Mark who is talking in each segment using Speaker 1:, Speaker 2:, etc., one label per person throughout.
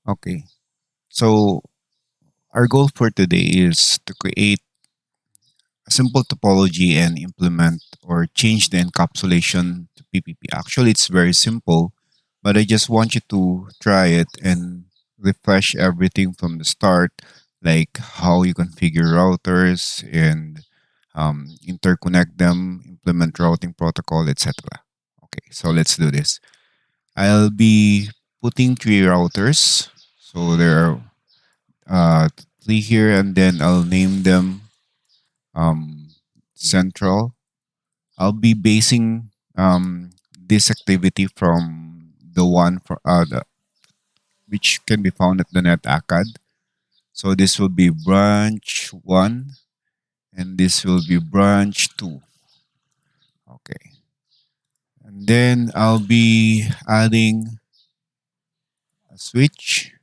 Speaker 1: Okay. So our goal for today is to create a simple topology and implement or change the encapsulation to PPP. Actually, it's very simple, but I just want you to try it and refresh everything from the start, like how you configure routers and interconnect them, implement routing protocol, etc. Okay, so let's do this. I'll be putting three routers. So there are uh, three here, and then I'll name them um, central. I'll be basing this activity from the one for which can be found at the NetAcad. So this will be branch one, and this will be branch two. Okay, and then I'll be adding a switch.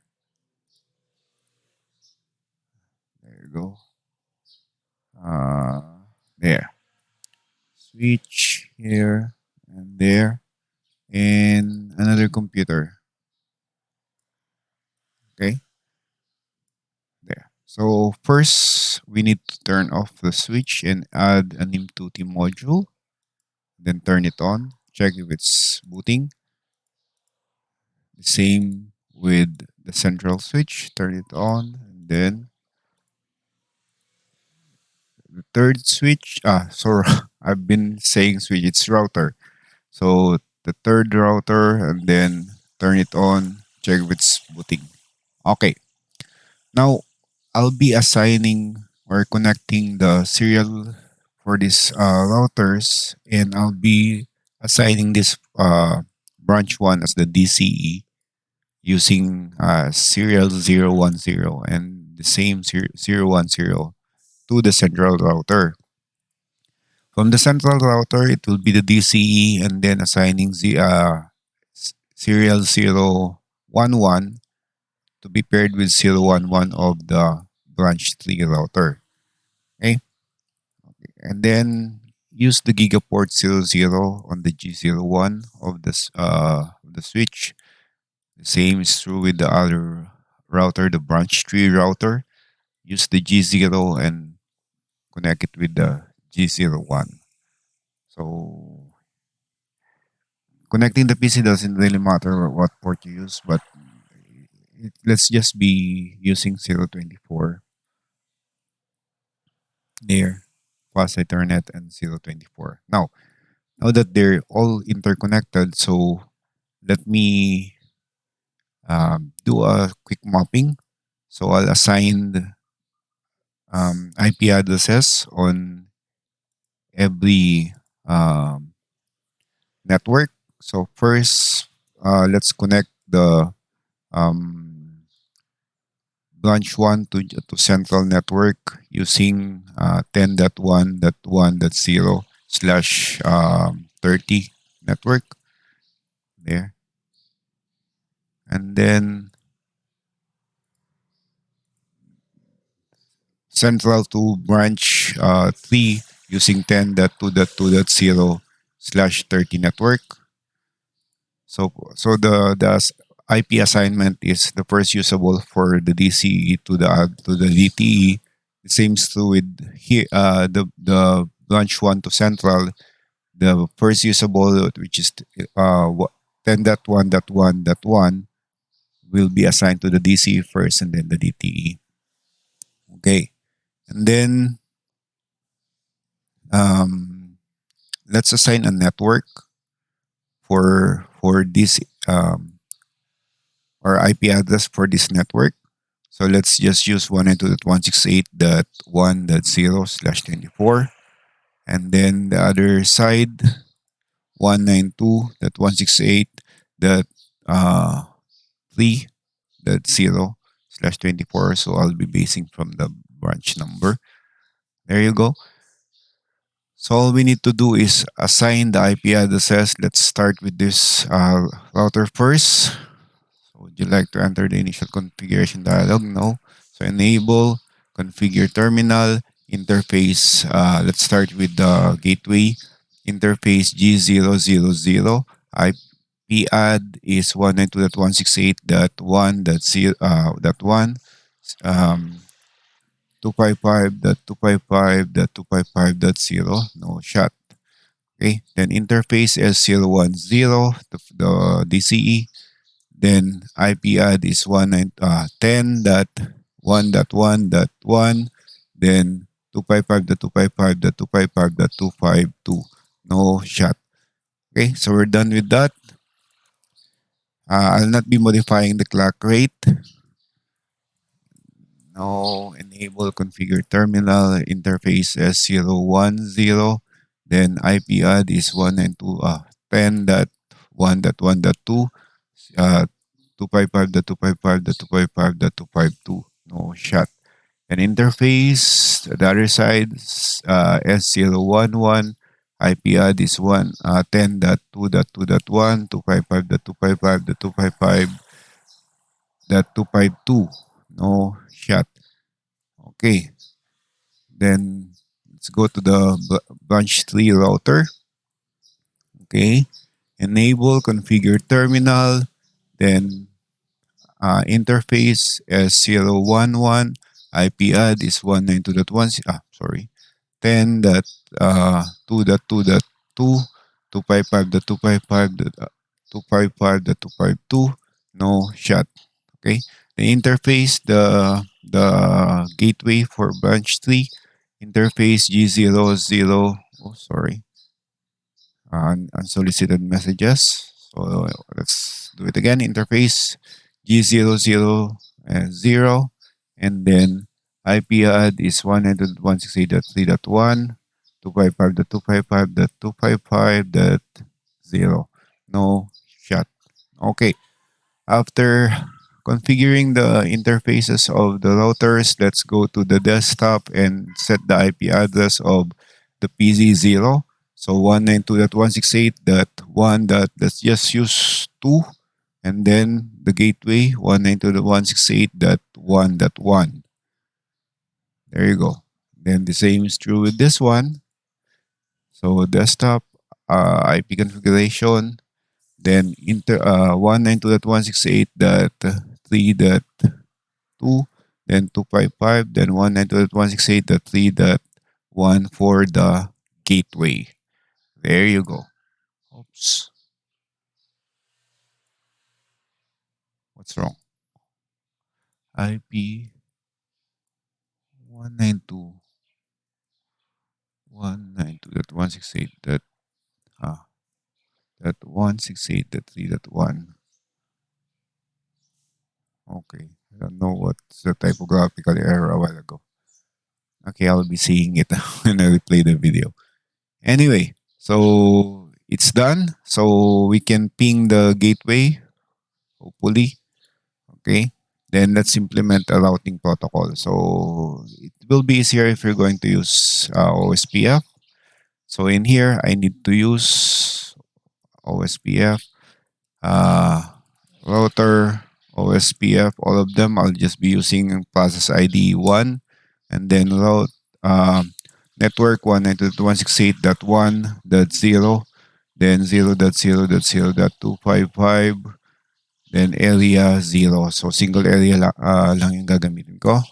Speaker 1: There you go. Uh, there, switch here and there, and another computer. Okay, there. So first, we need to turn off the switch and add an M2T module. Then turn it on. Check if it's booting. The same with the central switch. Turn it on. And then the third switch. Sorry, I've been saying switch. It's router. So the third router, and then turn it on. Check if it's booting. Okay. Now I'll be assigning or connecting the serial for these routers, and I'll be assigning this branch one as the DCE using serial 010 and the same 010 to the central router. From the central router, it will be the DCE and then assigning the serial 011 to be paired with 011 of the branch 3 router. Okay. And then use the gigaport 00 on the G01 of the switch. The same is true with the other router, the branch 3 router. Use the G0 and connect it with the G01. So connecting the PC doesn't really matter what port you use, but let's just be using 024 there, plus Ethernet and 024. Now that they're all interconnected, so let me do a quick mapping. So I'll assign IP addresses on every network. So first, let's connect the um, branch 1 to central network using 10.1.1.0 slash 30 network there. And then central to branch 3 using 10.2.2.0 slash 30 network. So the IP assignment is the first usable for the DCE to the DTE. The same is true with here the branch 1 to central. The first usable, which is 10.1.1.1, will be assigned to the DCE first and then the DTE. Okay. And then um, let's assign a network for this or IP address for this network. So let's just use 192.168.1.0 slash 24. And then the other side, 192.168.3.0 slash 24. So I'll be basing from the branch number. There you go. So all we need to do is assign the IP addresses. Let's start with this router first. So would you like to enter the initial configuration dialog? No. So enable, configure terminal, interface. Let's start with the gateway interface G000, IP IP add is 192.168.1.0 um 255.255.255.0, no shot. Okay, then interface is 010, the DCE. Then IP add is 10.1.1.1. Then 255.255.255.252. No shot. Okay, so we're done with that. I'll not be modifying the clock rate. No, enable configure terminal interface as 010. Then IP add is 10.1.1.2. Uh, 255.255.255.252. No shot. And interface, the other side, S011. IP add is 10.2.2.1, 255.255.252. No shot. Okay. Then let's go to the branch 3 router. Okay. Enable configure terminal. Then interface S011. IP add is 192.1. Sorry. 10.2.2.2, 255.255.252. No shot. Okay. The interface, the gateway for branch 3, interface G00. Oh, sorry. Unsolicited messages. So let's do it again. Interface G00 and then IP add is 192.168.3.1, 255.255.255.0. No shot. Okay. After configuring the interfaces of the routers, let's go to the desktop and set the IP address of the PZ0. So 192.168.1. Let's just use 2. And then the gateway 192.168.1.1. There you go. Then the same is true with this one. So desktop IP configuration, then 192.168.3.2, then 255, then 192.168.3.1 for the gateway. There you go. Oops. What's wrong? IP 192.168. That 168.3.1. Okay. I don't know what's the typographical error a while ago. Okay, I'll be seeing it when I replay the video. Anyway, so it's done. So we can ping the gateway, hopefully. Okay. Then let's implement a routing protocol. So it will be easier if you're going to use OSPF. So in here, I need to use OSPF, uh, router, OSPF, all of them. I'll just be using process ID 1 and then route network 192.168.1.0, then 0.0.0.255, then area 0. So single area lang yung gagamitin ko.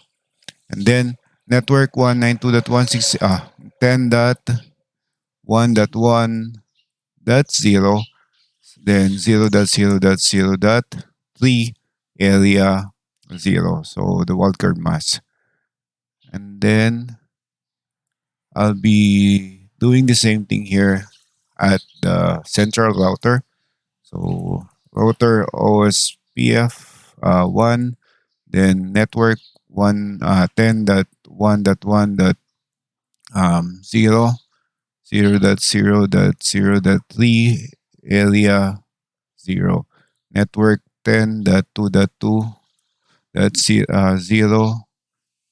Speaker 1: And then network 10.1.1.1.0, then 0.0.0.3 area 0. So the wildcard mask. And then I'll be doing the same thing here at the central router. So router OSPF 1, then network 10.1.1.0, 0.0.0.3 area 0. Network 10.2.2.0,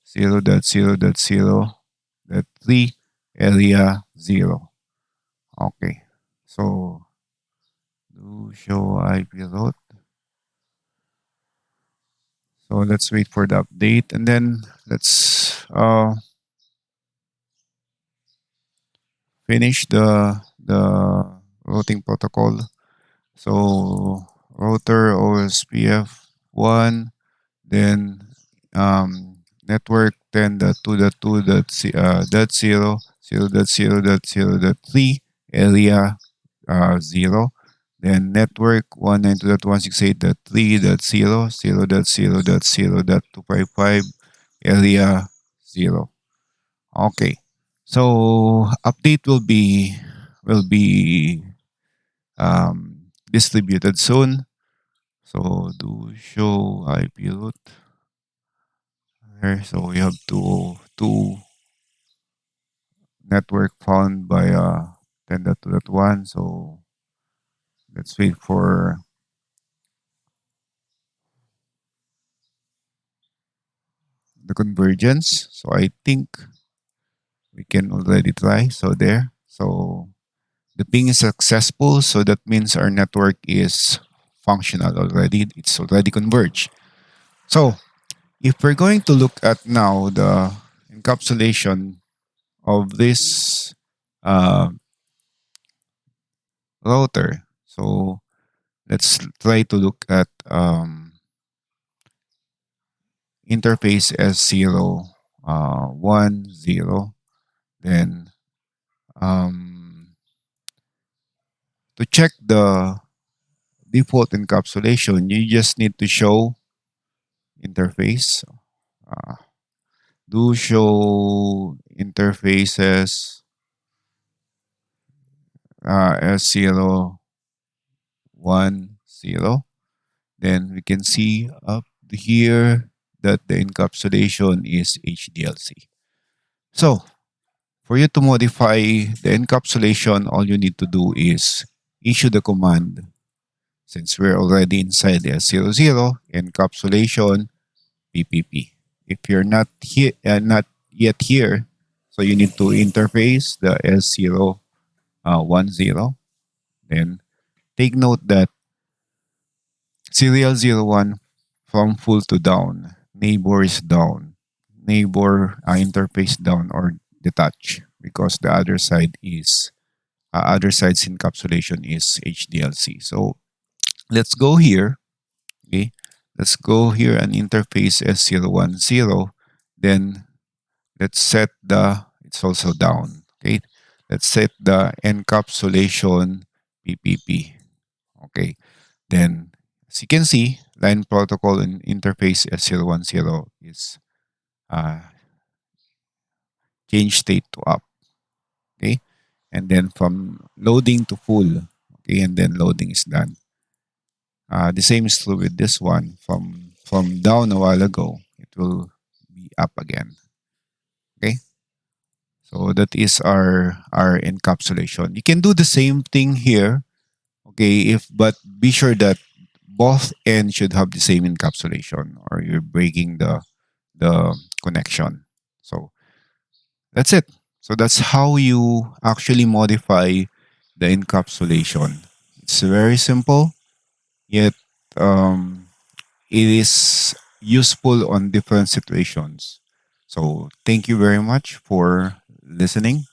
Speaker 1: 0.0.0.3 area 0. Okay. So do show IP route. So let's wait for the update and then let's finish the routing protocol. So router OSPF 1, then network 10.2.2.0, 0.0.0.3, area 0. Then network 192.168.3.0, 0.0.0.0.255, area 0. Okay. So update will be distributed soon. So do show IP route here. So we have two network found by 10.2.1. So let's wait for the convergence. So I think we can already try. So there. So the ping is successful. So that means our network is functional already. It's already converged. So if we're going to look at now the encapsulation of this uh, router, so let's try to look at interface S0, 1, 0. Then to check the default encapsulation, you just need to show interface. Uh, do show interfaces S0, 1, 0. Then we can see up here that the encapsulation is HDLC. So for you to modify the encapsulation, all you need to do is issue the command. Since we're already inside the S00, encapsulation PPP. If you're not here, not yet here, so you need to interface the S0 10. Then take note that serial 01 from full to down, neighbor is down, neighbor interface down or detach because the other side's encapsulation is HDLC. So let's go here. Okay, let's go here and interface S010. Then let's set the, it's also down. Okay, let's set the encapsulation PPP. Okay, then as you can see, line protocol and interface S010 is uh, change state to up. Okay, and then from loading to full. Okay, and then loading is done. The same is true with this one. From down a while ago, it will be up again. Okay, so that is our encapsulation. You can do the same thing here. Okay, if but be sure that both ends should have the same encapsulation, or you're breaking the connection. So that's it. So that's how you actually modify the encapsulation. It's very simple, yet it is useful on different situations. So thank you very much for listening.